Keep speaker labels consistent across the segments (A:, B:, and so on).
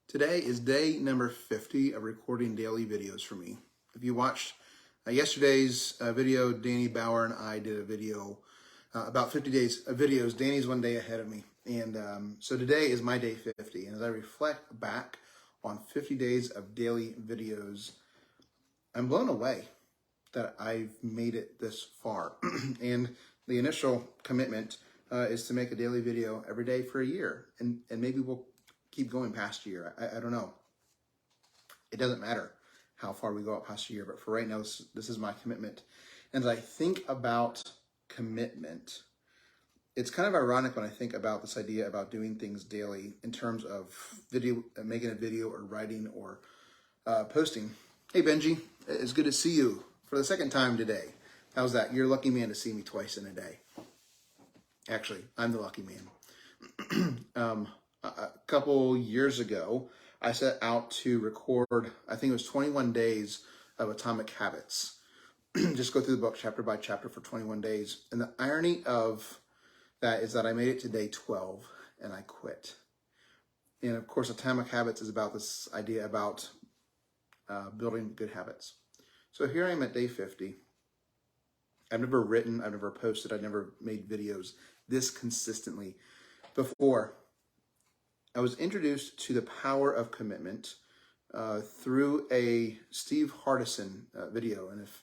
A: Today is day number 50 of recording daily videos for me. If you watched yesterday's video, Danny Bauer and I did a video about 50 days of videos. Danny's one day ahead of me. And so today is my day 50. And as I reflect back on 50 days of daily videos, I'm blown away that I've made it this far. And the initial commitment is to make a daily video every day for a year. And maybe we'll keep going past a year. I don't know. It doesn't matter how far we go up past a year, but for right now, this is my commitment. And as I think about commitment, it's kind of ironic when I think about this idea about doing things daily in terms of video, making a video or writing or posting. Hey Benji, it's good to see you for the second time today. How's that? You're a lucky man to see me twice in a day. Actually, I'm the lucky man. A couple years ago, I set out to record, I think it was 21 days of Atomic Habits. Just go through the book chapter by chapter for 21 days. And the irony of that is that I made it to day 12 and I quit. And of course, Atomic Habits is about this idea about building good habits. So here I am at day 50. I've never written, I've never posted, I've never made videos this consistently before. I was introduced to the power of commitment through a Steve Hardison video. And if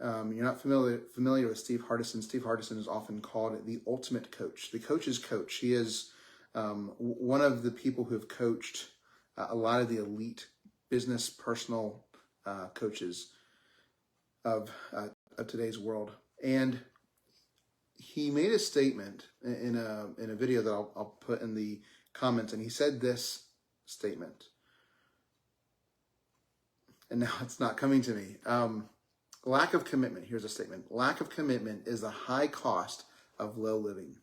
A: you're not familiar with Steve Hardison is often called the ultimate coach, the coach's coach. He is one of the people who have coached a lot of the elite business, personal coaches of today's world. And he made a statement in a video that I'll put in the comments, and he said this statement, and now it's not coming to me. Lack of commitment, here's a statement. Lack of commitment is the high cost of low living.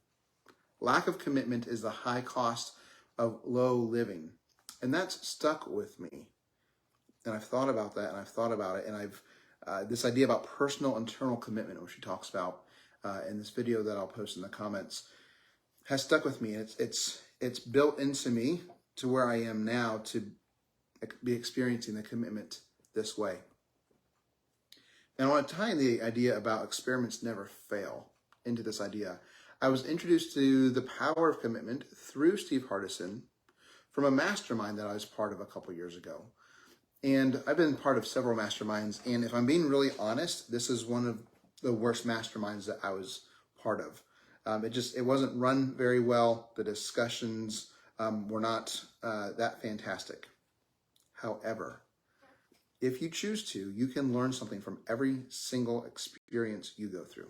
A: Lack of commitment is the high cost of low living. And that's stuck with me. And I've thought about that, and I've thought about it, and I've this idea about personal internal commitment, which he talks about in this video that I'll post in the comments, has stuck with me. It's built into me to where I am now to be experiencing the commitment this way. And I want to tie in the idea about experiments never fail into this idea. I was introduced to the power of commitment through Steve Hardison from a mastermind that I was part of a couple years ago. And I've been part of several masterminds. And if I'm being really honest, this is one of the worst masterminds that I was part of. It wasn't run very well. The discussions were not that fantastic. However, if you choose to, you can learn something from every single experience you go through.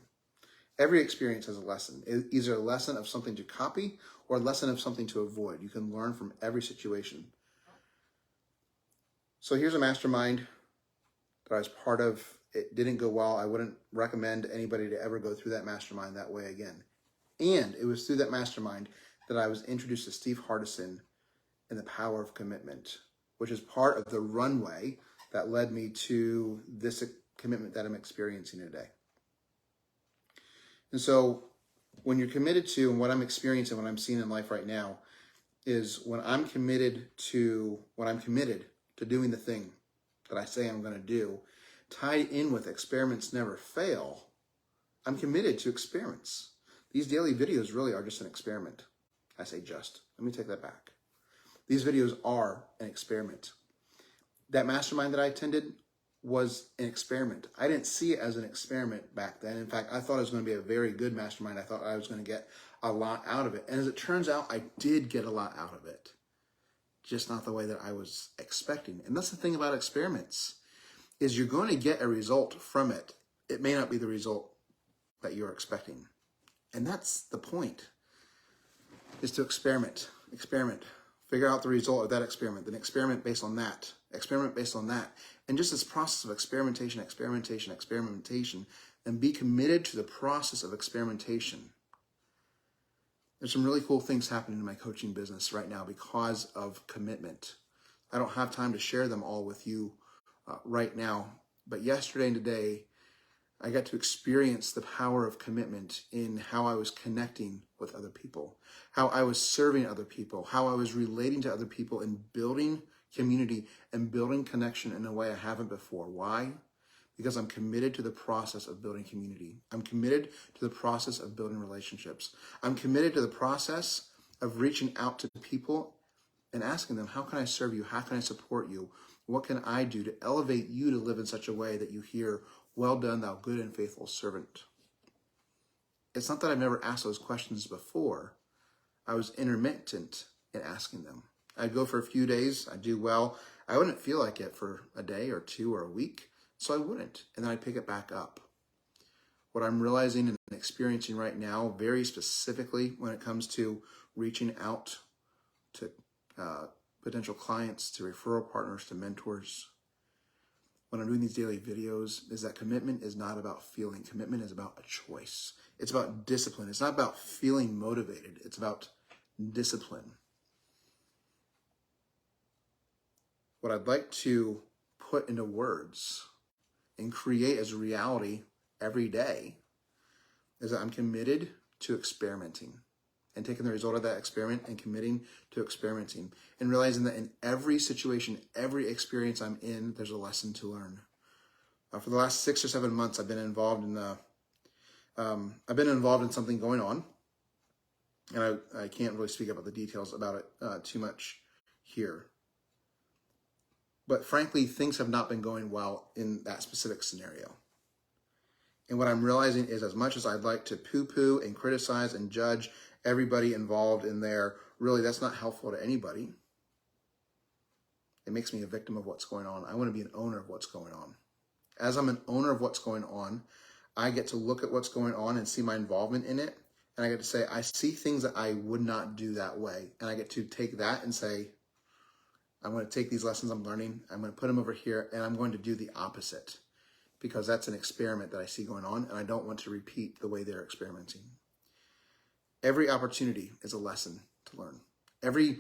A: Every experience has a lesson, either a lesson of something to copy or a lesson of something to avoid. You can learn from every situation. So here's a mastermind that I was part of. It didn't go well. I wouldn't recommend anybody to ever go through that mastermind that way again. And it was through that mastermind that I was introduced to Steve Hardison and the power of commitment, which is part of the runway that led me to this commitment that I'm experiencing today. And so when you're committed to, and what I'm experiencing, what I'm seeing in life right now, is when I'm committed to doing the thing that I say I'm going to do, tied in with experiments never fail, I'm committed to experiments. These daily videos really are just an experiment. I say just. Let me take that back. These videos are an experiment. That mastermind that I attended was an experiment. I didn't see it as an experiment back then. In fact, I thought it was going to be a very good mastermind. I thought I was going to get a lot out of it. And as it turns out, I did get a lot out of it. Just not the way that I was expecting. And that's the thing about experiments, is you're going to get a result from it. It may not be the result that you're expecting. And that's the point, is to experiment, figure out the result of that experiment, then experiment based on that, And just this process of experimentation, and be committed to the process of experimentation. There's some really cool things happening in my coaching business right now because of commitment. I don't have time to share them all with you right now, but yesterday and today, I got to experience the power of commitment in how I was connecting with other people, how I was serving other people, how I was relating to other people and building community and building connection in a way I haven't before. Why? Because I'm committed to the process of building community. I'm committed to the process of building relationships. I'm committed to the process of reaching out to people and asking them, how can I serve you? How can I support you? What can I do to elevate you to live in such a way that you hear, well done, thou good and faithful servant? It's not that I've never asked those questions before. I was intermittent in asking them. I'd go for a few days, I'd do well. I wouldn't feel like it for a day or two or a week, so I wouldn't. And then I'd pick it back up. What I'm realizing and experiencing right now, very specifically when it comes to reaching out to potential clients, to referral partners, to mentors, when I'm doing these daily videos, is that commitment is not about feeling. Commitment is about a choice. It's about discipline. It's not about feeling motivated. It's about discipline. What I'd like to put into words and create as a reality every day is that I'm committed to experimenting and taking the result of that experiment and committing to experimenting and realizing that in every situation, every experience I'm in, there's a lesson to learn. For the last 6 or 7 months, I've been involved in something going on, and I can't really speak about the details about it too much here. But frankly, things have not been going well in that specific scenario. And what I'm realizing is, as much as I'd like to poo-poo and criticize and judge everybody involved in there, really that's not helpful to anybody. It makes me a victim of what's going on. I want to be an owner of what's going on. As I'm an owner of what's going on, I get to look at what's going on and see my involvement in it. And I get to say, I see things that I would not do that way. And I get to take that and say, I'm going to take these lessons I'm learning, I'm going to put them over here, and I'm going to do the opposite, because that's an experiment that I see going on, and I don't want to repeat the way they're experimenting. Every opportunity is a lesson to learn. Every,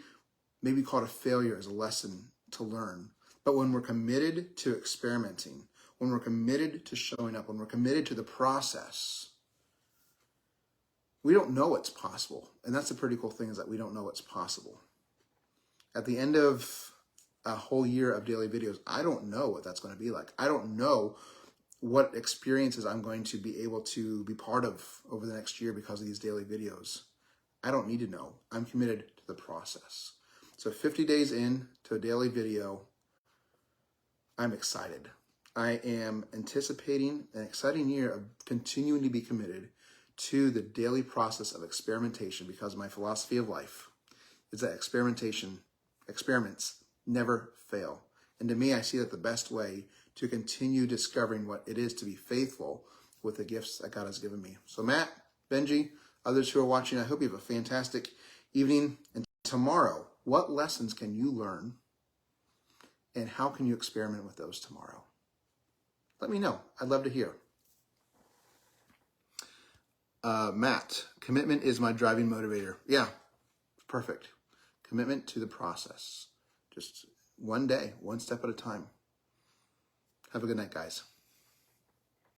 A: maybe called a failure, is a lesson to learn. But when we're committed to experimenting, when we're committed to showing up, when we're committed to the process, we don't know what's possible. And that's the pretty cool thing, is that we don't know what's possible. At the end of a whole year of daily videos, I don't know what that's going to be like. I don't know what experiences I'm going to be able to be part of over the next year because of these daily videos. I don't need to know. I'm committed to the process. So 50 days in to a daily video, I'm excited. I am anticipating an exciting year of continuing to be committed to the daily process of experimentation, because my philosophy of life is that experiments never fail. And to me, I see that the best way to continue discovering what it is to be faithful with the gifts that God has given me. So Matt, Benji, others who are watching, I hope you have a fantastic evening. And tomorrow, what lessons can you learn, and how can you experiment with those tomorrow? Let me know. I'd love to hear. Matt, commitment is my driving motivator. Yeah, perfect. Commitment to the process. Just one day, one step at a time. Have a good night, guys.